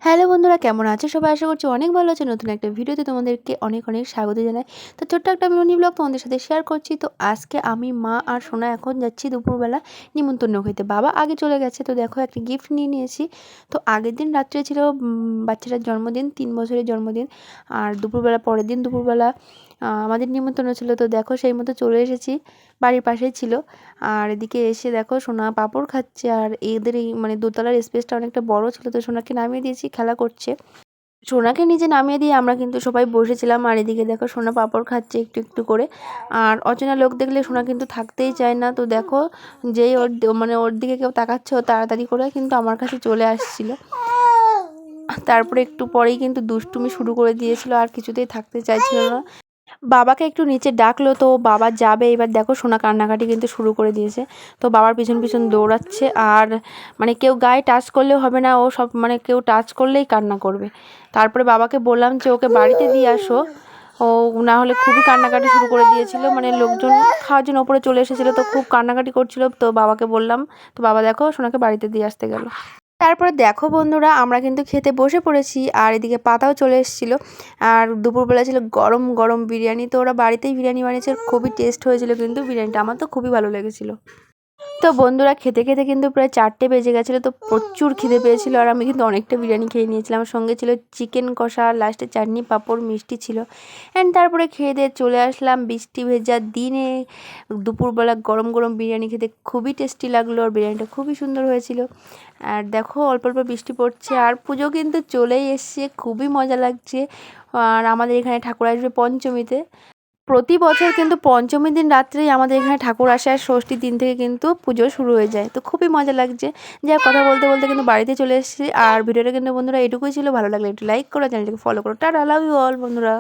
Hello বন্ধুরা, কেমন আছো সবাই? আশা করছি অনেক ভালো আছে। নতুন একটা ভিডিওতে তোমাদেরকে অনেক অনেক স্বাগত জানাই। তো ছোট্ট একটা মিনি ব্লগ তোমাদের সাথে শেয়ার করছি। তো আজকে আমি, মা আর সোনা এখন যাচ্ছি দুপুরবেলা নিমন্ত্রণ খেতে। বাবা আগে চলে গেছে। তো দেখো একটা গিফট নিয়ে নিয়েছি। তো আগের দিন রাত্রে ছিল বাচ্চাটার জন্মদিন, 3 বছরের জন্মদিন। আর দুপুরবেলা, পরের দিন দুপুরবেলা আমাদের নিমন্ত্রণ ছিল। তো দেখো সেই মতো চলে এসেছি, বাড়ির পাশেই ছিল। আর এদিকে এসে দেখো সোনা পাঁপড় খাচ্ছে। আর এদের এই মানে দোতলার স্পেসটা অনেকটা বড় ছিল, তো সোনাকে নামিয়ে দিয়েছি, খেলা করছে। সোনাকে নিচে নামিয়ে দিয়ে আমরা কিন্তু সবাই বসেছিলাম। আর এদিকে দেখো সোনা পাঁপড় খাচ্ছে একটু একটু করে। আর অচেনা লোক দেখলে সোনা কিন্তু থাকতেই চায় না। তো দেখো যেই ওর দিকে কেউ তাকাচ্ছে, ও তাড়াতাড়ি করে কিন্তু আমার কাছে চলে আসছিল। তারপরে একটু পরেই কিন্তু দুষ্টুমি শুরু করে দিয়েছিল, আর কিছুতেই থাকতে চাইছিল না। বাবাকে একটু নিচে ডাকলো, তো বাবা যাবে। এবার দেখো সোনা কান্নাকাটি কিন্তু শুরু করে দিয়েছে। তো বাবার পিছন পিছন দৌড়াচ্ছে। আর মানে কেউ গায়ে টাচ করলেও হবে না, ও সব মানে কেউ টাচ করলেই কান্না করবে। তারপরে বাবাকে বললাম যে ওকে বাড়িতে দিয়ে আসো, ও না হলে খুবই কান্নাকাটি শুরু করে দিয়েছিল। মানে লোকজন খাওয়ার জন্য ওপরে চলে এসেছিলো, তো খুব কান্নাকাটি করছিল। তো বাবাকে বললাম, তো বাবা দেখো সোনাকে বাড়িতে দিয়ে আসতে গেল। তারপরে দেখো বন্ধুরা, আমরা কিন্তু খেতে বসে পড়েছি। আর এদিকে পাতাও চলে এসেছিলো। আর দুপুরবেলা ছিল গরম গরম বিরিয়ানি। তো ওরা বাড়িতেই বিরিয়ানি বানিয়েছে, খুবই টেস্ট হয়েছিল কিন্তু বিরিয়ানিটা, আমার তো খুবই ভালো লেগেছিলো। তো বন্ধুরা খেতে খেতে কিন্তু প্রায় 4টে বেজে গেছিলো। তো প্রচুর খিদে পেয়েছিল, আর আমি কিন্তু অনেকটা বিরিয়ানি খেয়ে নিয়েছিলাম। আমার সঙ্গে ছিল চিকেন কষা, লাস্টে চাটনি, পাঁপড়, মিষ্টি ছিল। অ্যান্ড তারপরে খেয়ে দিয়ে চলে আসলাম বৃষ্টি ভেজা দিনে দুপুরবেলা গরম গরম বিরিয়ানি খেতে খুবই টেস্টি লাগলো। আর বিরিয়ানিটা খুবই সুন্দর হয়েছিল। আর দেখো অল্প অল্প বৃষ্টি পড়ছে, আর পুজো কিন্তু চলেই এসছে, খুবই মজা লাগছে। আর আমাদের এখানে ঠাকুর আসবে পঞ্চমীতে। প্রতি বছর কিন্তু পঞ্চমীর দিন রাত্রেই আমাদের এখানে ঠাকুর আসে, আর ষষ্ঠীর দিন থেকে কিন্তু পুজো শুরু হয়ে যায়। তো খুবই মজা লাগছে। যা কথা বলতে বলতে কিন্তু বাড়িতে চলে এসেছি। আর ভিডিওটা কিন্তু বন্ধুরা এটুকুই ছিল। ভালো লাগলে একটু লাইক করো, চ্যানেলটাকে ফলো করো। টাটা, লাভ ইউ অল বন্ধুরা।